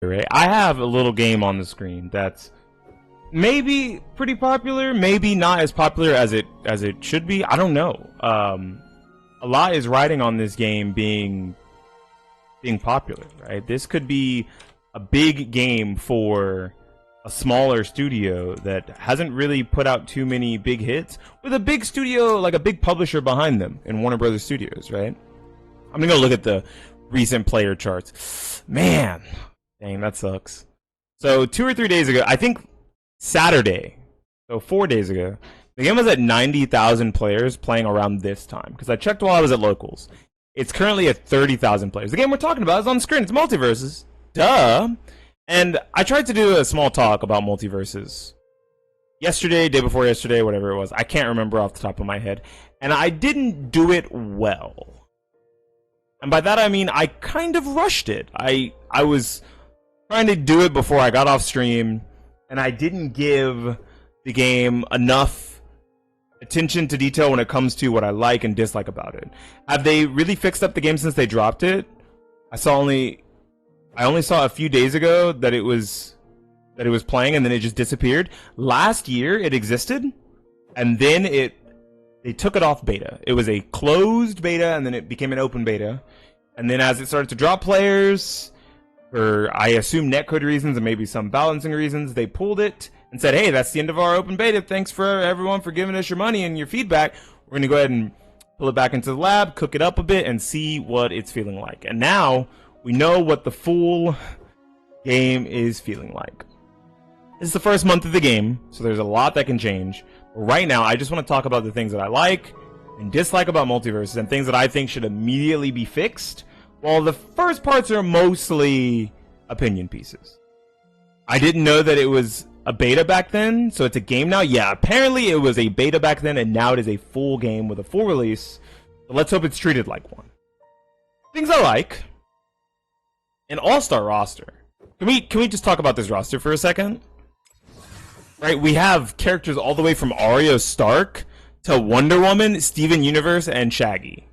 Right? I have a little game on the screen that's maybe pretty popular, maybe not as popular as it should be. I don't know. A lot is riding on this game being popular, right? This could be a big game for a smaller studio that hasn't really put out too many big hits with a big studio, like a big publisher behind them in Warner Brothers Studios, right? I'm gonna go look at the recent player charts. Man, dang, that sucks. So 2 or 3 days ago, I think Saturday, so 4 days ago, the game was at 90,000 players playing around this time. Because I checked while I was at locals. It's currently at 30,000 players. The game we're talking about is on the screen. It's Multiversus. Duh. And I tried to do a small talk about Multiversus yesterday, day before yesterday, whatever it was. I can't remember off the top of my head. And I didn't do it well. And by that I mean I kind of rushed it. I was trying to do it before I got off stream, and I didn't give the game enough attention to detail when it comes to what I like and dislike about it. Have they really fixed up the game since they dropped it? I only saw a few days ago that it was playing, and then it just disappeared. Last year it existed, and then they took it off beta. It was a closed beta, and then it became an open beta. And then as it started to drop players, for I assume netcode reasons and maybe some balancing reasons, they pulled it and said, hey, that's the end of our open beta. Thanks for everyone for giving us your money and your feedback. We're going to go ahead and pull it back into the lab, cook it up a bit, and see what it's feeling like. And now we know what the full game is feeling like. This is the first month of the game, so there's a lot that can change. But right now, I just want to talk about the things that I like and dislike about Multiversus and things that I think should immediately be fixed, while the first parts are mostly opinion pieces. I didn't know that it was a beta back then, so it's a game now. Yeah, apparently it was a beta back then, and now it is a full game with a full release. So let's hope it's treated like one. Things I like. An all-star roster. Can we just talk about this roster for a second? Right, we have characters all the way from Arya Stark to Wonder Woman, Steven Universe, and Shaggy.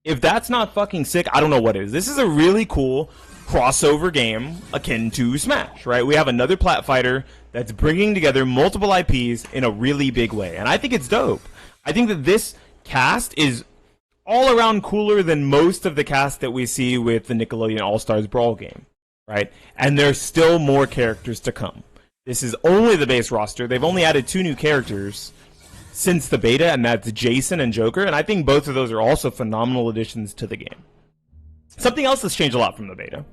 If that's not fucking sick, I don't know what is. This is a really cool crossover game akin to Smash, right? We have another plat fighter that's bringing together multiple IPs in a really big way, and I think it's dope. I think that this cast is all around cooler than most of the cast that we see with the Nickelodeon All-Stars Brawl game, right? And there's still more characters to come. This is only the base roster. They've only added 2 new characters since the beta, and that's Jason and Joker, and I think both of those are also phenomenal additions to the game. Something else that's changed a lot from the beta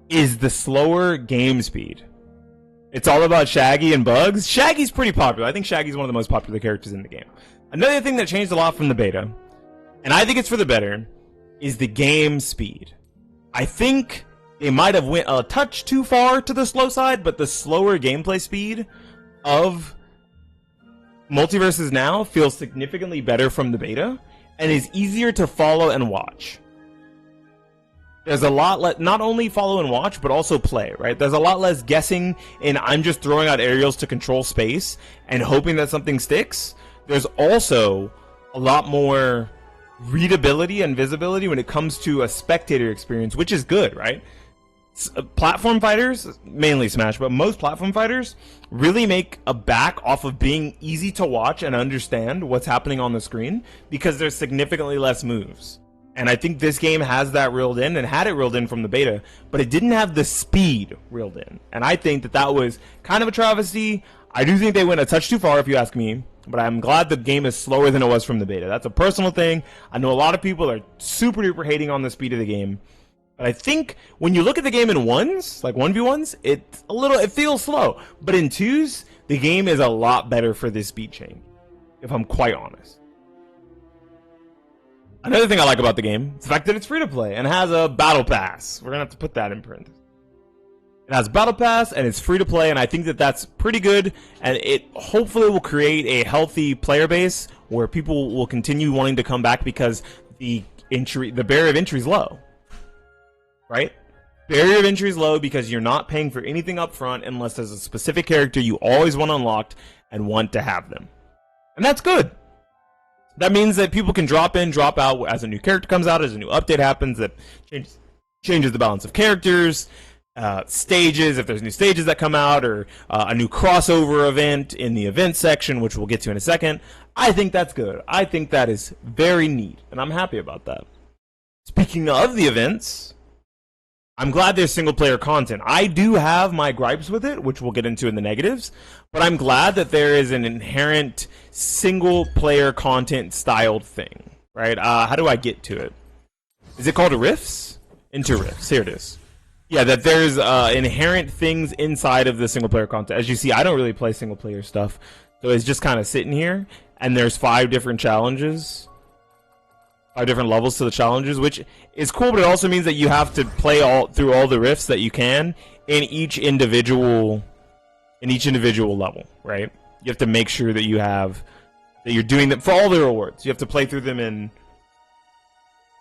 is the slower game speed. It's all about Shaggy and Bugs. Shaggy's pretty popular. I think Shaggy's one of the most popular characters in the game. Another thing that changed a lot from the beta, and I think it's for the better, is the game speed. I think they might have went a touch too far to the slow side, but the slower gameplay speed of Multiversus now feels significantly better from the beta and is easier to follow and watch. There's a lot not only follow and watch, but also play, right? There's a lot less guessing in I'm just throwing out aerials to control space and hoping that something sticks. There's also a lot more readability and visibility when it comes to a spectator experience, which is good, right? Platform fighters, mainly Smash, but most platform fighters really make a back off of being easy to watch and understand what's happening on the screen because there's significantly less moves. And I think this game has that reeled in and had it reeled in from the beta, but it didn't have the speed reeled in. And I think that that was kind of a travesty. I do think they went a touch too far if you ask me, but I'm glad the game is slower than it was from the beta. That's a personal thing. I know a lot of people are super duper hating on the speed of the game. But I think when you look at the game in ones, like 1v1s, it feels slow. But in twos, the game is a lot better for this speed change, if I'm quite honest. Another thing I like about the game is the fact that it's free to play and has a battle pass. We're going to have to put that in print. It has battle pass and it's free to play, and I think that that's pretty good, and it hopefully will create a healthy player base where people will continue wanting to come back because the barrier of entry is low. Right? Barrier of entry is low because you're not paying for anything up front unless there's a specific character you always want unlocked and want to have them. And that's good. That means that people can drop in, drop out as a new character comes out, as a new update happens that changes the balance of characters. stages, if there's new stages that come out, or a new crossover event in the event section, which we'll get to in a second. I think that's good. I think that is very neat, and I'm happy about that. Speaking of the events, I'm glad there's single-player content. I do have my gripes with it, which we'll get into in the negatives, but I'm glad that there is an inherent single-player content styled thing, right? How do I get to it? Is it called Rifts? Into Rifts. Here it is. Yeah, that there's inherent things inside of the single-player content. As you see, I don't really play single-player stuff, so it's just kind of sitting here, and there's 5 different challenges. 5 different levels to the challenges, which is cool, but it also means that you have to play through all the rifts that you can in each individual level, right? You have to make sure that you're doing that for all the rewards. You have to play through them in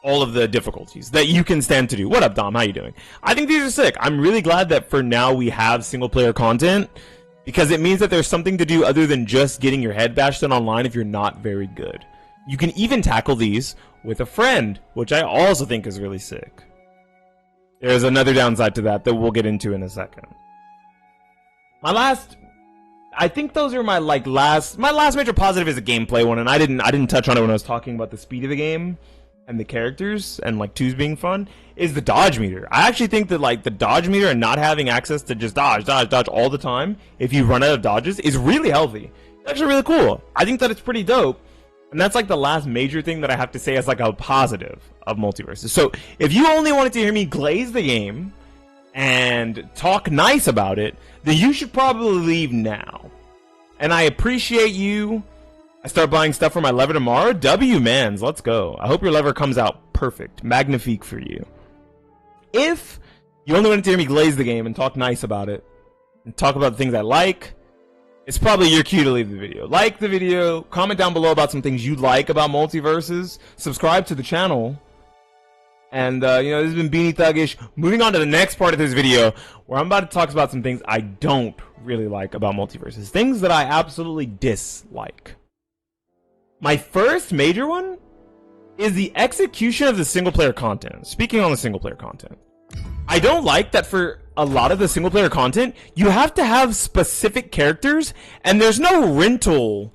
all of the difficulties that you can stand to do. What up, Dom? How you doing? I think these are sick. I'm really glad that for now we have single player content, because it means that there's something to do other than just getting your head bashed in online if you're not very good. You can even tackle these with a friend, which I also think is really sick. There's another downside to that we'll get into in a second. I think those are my last major positive is a gameplay one, and I didn't touch on it when I was talking about the speed of the game and the characters and like twos being fun, is the dodge meter. I actually think that the dodge meter and not having access to just dodge all the time if you run out of dodges is really healthy. It's actually really cool. I think that it's pretty dope. And that's the last major thing that I have to say as a positive of Multiversus. So if you only wanted to hear me glaze the game and talk nice about it, then you should probably leave now. And I appreciate you. I start buying stuff for my lever tomorrow. W-mans, let's go. I hope your lever comes out perfect. Magnifique for you. If you only wanted to hear me glaze the game and talk nice about it, and talk about the things I like, it's probably your cue to leave the video. Like the video, comment down below about some things you like about Multiversus, subscribe to the channel, and this has been Beanie Thuggish. Moving on to the next part of this video, where I'm about to talk about some things I don't really like about Multiversus. Things that I absolutely dislike. My first major one is the execution of the single-player content. Speaking on the single-player content, I don't like that for a lot of the single player content, you have to have specific characters, and there's no rental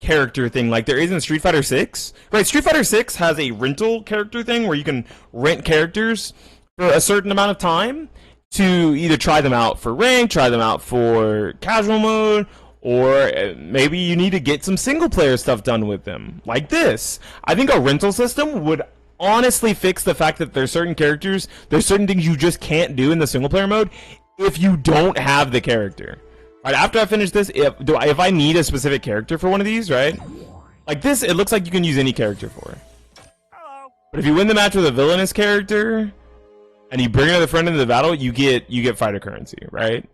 character thing like there is in Street Fighter 6. Right, Street Fighter 6 has a rental character thing where you can rent characters for a certain amount of time to either try them out for rank, try them out for casual mode, or maybe you need to get some single player stuff done with them. Like this. I think a rental system would honestly fix the fact that there's certain characters, there's certain things you just can't do in the single player mode if you don't have the character. Right, after I finish this, if I need a specific character for one of these, right? Like this, it looks like you can use any character for. But if you win the match with a villainous character and you bring another friend into the battle, you get fighter currency, right?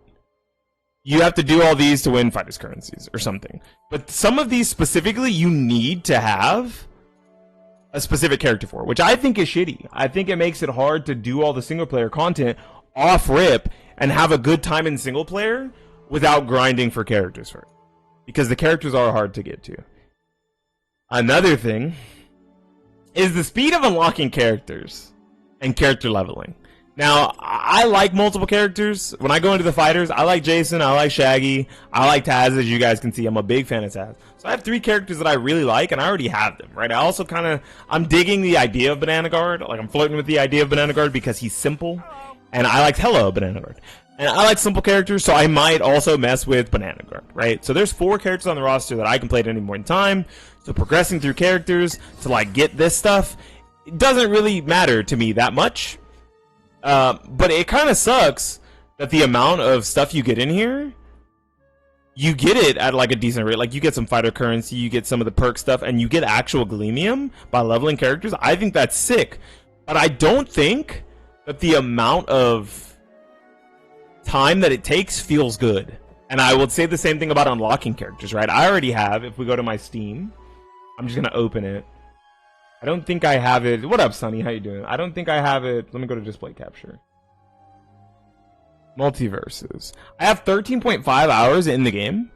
You have to do all these to win fighters currencies or something. But some of these specifically you need to have a specific character for, which I think is shitty. I think it makes it hard to do all the single player content off rip and have a good time in single player without grinding for characters first, because the characters are hard to get to. Another thing is the speed of unlocking characters and character leveling. Now, I like multiple characters. When I go into the fighters, I like Jason, I like Shaggy, I like Taz, as you guys can see. I'm a big fan of Taz. So I have 3 characters that I really like, and I already have them, right? I also I'm digging the idea of Banana Guard. Like, I'm flirting with the idea of Banana Guard because he's simple, and I like Banana Guard. And I like simple characters, so I might also mess with Banana Guard, right? So there's 4 characters on the roster that I can play at any point in time. So progressing through characters to, get this stuff, it doesn't really matter to me that much. But it kind of sucks that the amount of stuff you get in here, you get it at a decent rate. Like, you get some fighter currency, you get some of the perk stuff, and you get actual Gleamium by leveling characters. I think that's sick, but I don't think that the amount of time that it takes feels good. And I would say the same thing about unlocking characters, right? I already have, if we go to my Steam, I'm just gonna open it. I don't think I have it. What up, Sonny? How you doing? I don't think I have it. Let me go to display capture. Multiversus. I have 13.5 hours in the game.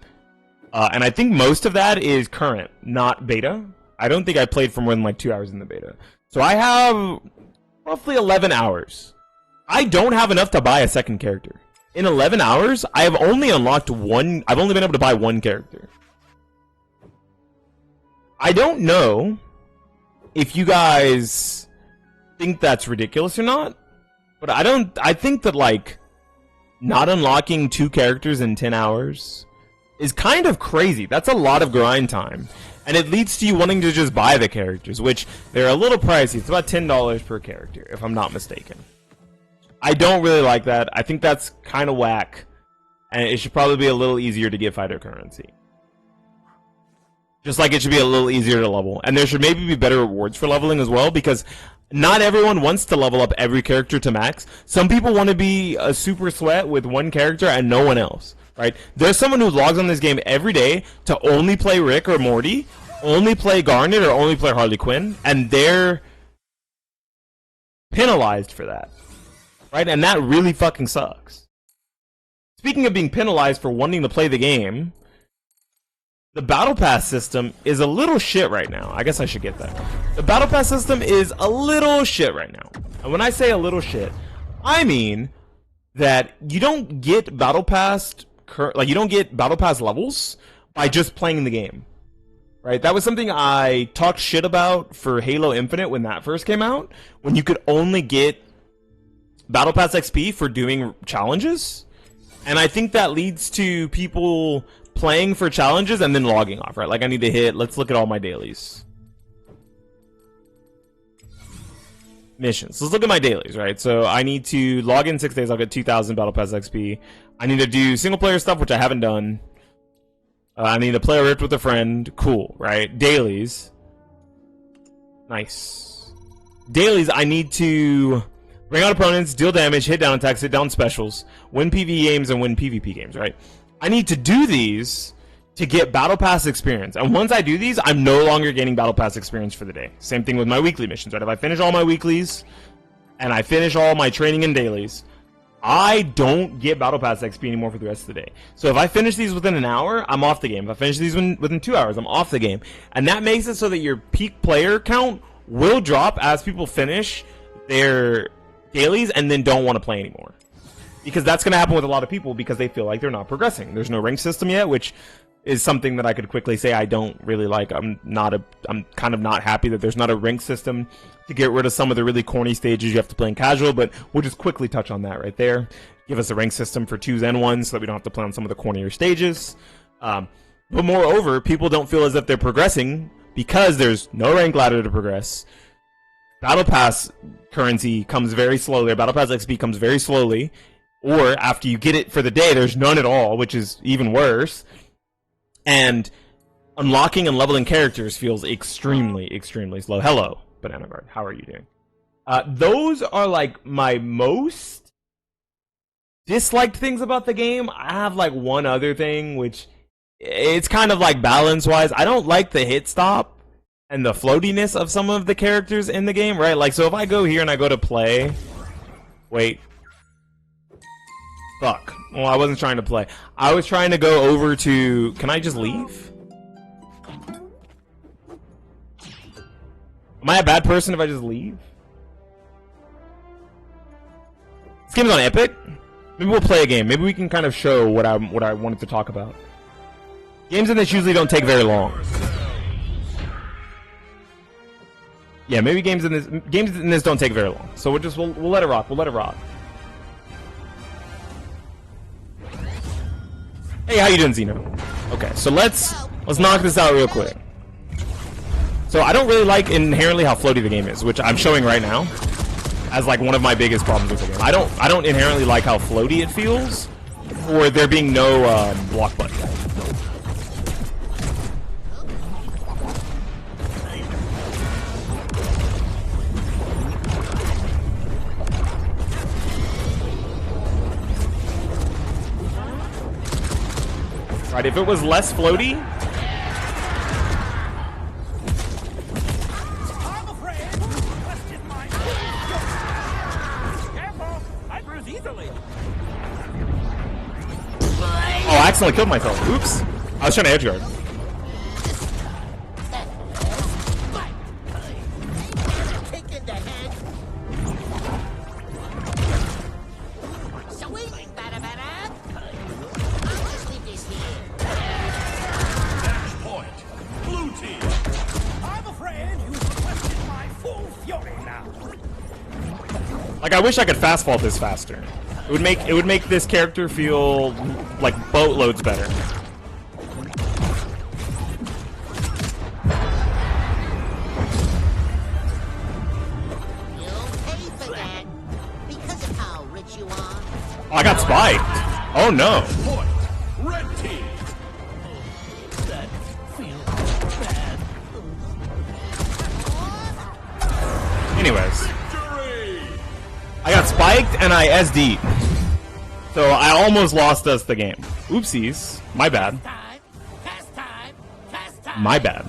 And I think most of that is current, not beta. I don't think I played for more than 2 hours in the beta. So I have roughly 11 hours I don't have enough to buy a second character. In 11 hours, I have only unlocked one. I've only been able to buy one character. I don't know if you guys think that's ridiculous or not, but I think that, like, not unlocking 2 characters in 10 hours is kind of crazy. That's a lot of grind time. And it leads to you wanting to just buy the characters, which they're a little pricey. It's about $10 per character, if I'm not mistaken. I don't really like that. I think that's kind of whack. And it should probably be a little easier to get fighter currency. Just like it should be a little easier to level. And there should maybe be better rewards for leveling as well, because not everyone wants to level up every character to max. Some people want to be a super sweat with one character and no one else, right? There's someone who logs on this game every day to only play Rick or Morty, only play Garnet, or only play Harley Quinn, and they're penalized for that, right? And that really fucking sucks. Speaking of being penalized for wanting to play the game, the Battle Pass system is a little shit right now. I guess I should get that. The Battle Pass system is a little shit right now. And when I say a little shit, I mean that you don't get Battle Pass, like, you don't get Battle Pass levels by just playing the game. Right? That was something I talked shit about for Halo Infinite when that first came out, when you could only get Battle Pass XP for doing challenges. And I think that leads to people playing for challenges and then logging off, right? Like, I need to hit, let's look at all my dailies. Missions. Let's look at my dailies, right? So I need to log in 6 days, I'll get 2,000 Battle Pass XP. I need to do single player stuff, which I haven't done. I need to play a rift with a friend. Cool, right? Dailies. Nice. Dailies, I need to bring out opponents, deal damage, hit down attacks, hit down specials, win PvE games, and win PvP games, right? I need to do these to get Battle Pass experience. And once I do these, I'm no longer getting Battle Pass experience for the day. Same thing with my weekly missions, right? If I finish all my weeklies, and I finish all my training and dailies, I don't get Battle Pass XP anymore for the rest of the day. So if I finish these within an hour, I'm off the game. If I finish these within 2 hours, I'm off the game. And that makes it so that your peak player count will drop as people finish their dailies and then don't want to play anymore. Because that's going to happen with a lot of people because they feel like they're not progressing. There's no rank system yet, which is something that I could quickly say I don't really like. I'm kind of not happy that there's not a rank system to get rid of some of the really corny stages you have to play in casual, but we'll just quickly touch on that right there. Give us a rank system for 2s and 1s so that we don't have to play on some of the cornier stages. But moreover, people don't feel as if they're progressing because there's no rank ladder to progress. Battle Pass currency comes very slowly, or Battle Pass XP comes very slowly, or after you get it for the day, there's none at all, which is even worse. And unlocking and leveling characters feels extremely, extremely slow. Hello, Banana Guard. How are you doing? Those are, like, my most disliked things about the game. I have, like, one other thing, which it's kind of, like, balance-wise. I don't like the hit stop and the floatiness of some of the characters in the game, right? Like, so if I go here and I go to play... Wait. Fuck. Well, I wasn't trying to play. I was trying to go over to... Can I just leave? Am I a bad person if I just leave? This game's on Epic? Maybe we'll play a game. Maybe we can kind of show what I wanted to talk about. Games in this usually don't take very long. Yeah, maybe games in this don't take very long. So we'll let it rock. We'll let it rock. Hey, how you doing, Zeno? Okay, so let's knock this out real quick. So I don't really like inherently how floaty the game is, which I'm showing right now as like one of my biggest problems with the game. I don't inherently like how floaty it feels, or there being no block button. Right, if it was less floaty, oh, I accidentally killed myself. Oops. I was trying to edge guard. Like, I wish I could fast fault this faster. It would make this character feel like boatloads better. Oh, I got spiked. Oh no. Red team. That feels bad. Anyways, I got spiked and I SD'd. So I almost lost us the game. Oopsies. My bad. My bad.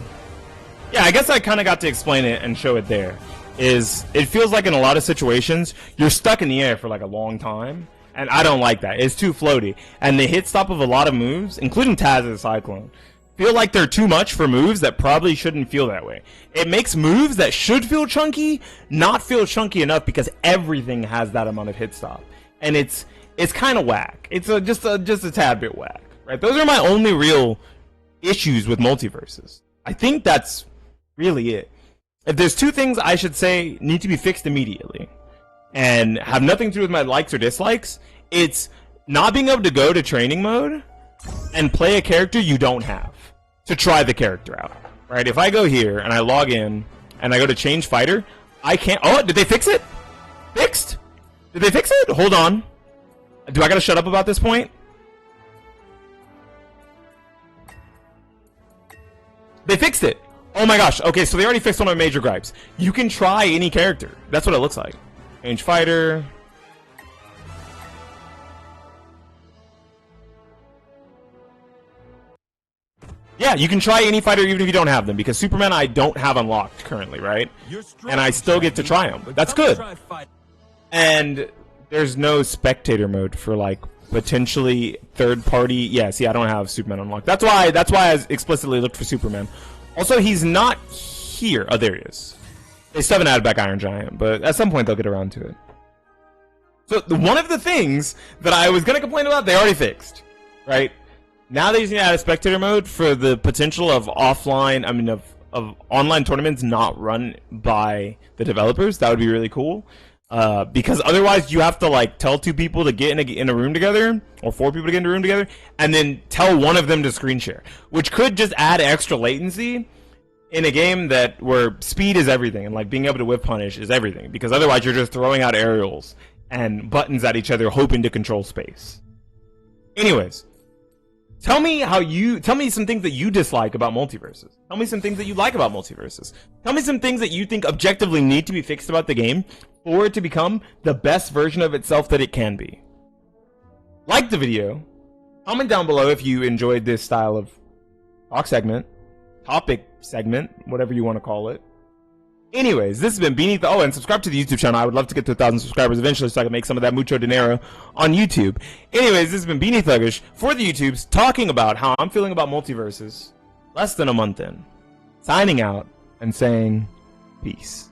Yeah, I guess I kind of got to explain it and show it there. It feels like in a lot of situations, you're stuck in the air for like a long time. And I don't like that. It's too floaty. And the hit stop of a lot of moves, including Taz's Cyclone, feel like they're too much for moves that probably shouldn't feel that way. It makes moves that should feel chunky not feel chunky enough because everything has that amount of hit stop. And it's kind of whack. It's just a tad bit whack. Right? Those are my only real issues with Multiversus. I think that's really it. If there's two things I should say need to be fixed immediately, and have nothing to do with my likes or dislikes, it's not being able to go to training mode and play a character you don't have to try the character out, right? If I go here and I log in and I go to change fighter, I can't. Oh, did they fix it? Fixed? Did they fix it? Hold on. Do I gotta shut up about this point? They fixed it. Oh my gosh. Okay, so they already fixed one of my major gripes. You can try any character. That's what it looks like. Change fighter. Yeah, you can try any fighter even if you don't have them, because Superman I don't have unlocked currently, right? And I still get to try them. That's good. And there's no spectator mode for like potentially third party. Yeah, see, I don't have Superman unlocked. That's why I explicitly looked for Superman. Also, he's not here. Oh, there he is. They still haven't added back Iron Giant, but at some point they'll get around to it. So one of the things that I was going to complain about, they already fixed, right? Now they just need to add a spectator mode for the potential of offline, of online tournaments not run by the developers. That would be really cool. Because otherwise you have to like tell two people to get in a room together, or four people to get in a room together, and then tell one of them to screen share, which could just add extra latency in a game where speed is everything and like being able to whip punish is everything, because otherwise you're just throwing out aerials and buttons at each other hoping to control space. Anyways, tell me some things that you dislike about Multiversus. Tell me some things that you like about Multiversus. Tell me some things that you think objectively need to be fixed about the game for it to become the best version of itself that it can be. Like the video. Comment down below if you enjoyed this style of topic segment, whatever you want to call it. Anyways, this has been Beneath the... Oh, and subscribe to the YouTube channel. I would love to get to 1,000 subscribers eventually so I can make some of that mucho dinero on YouTube. Anyways, this has been Beneath Thuggish for the YouTubes, talking about how I'm feeling about Multiversus less than a month in. Signing out and saying peace.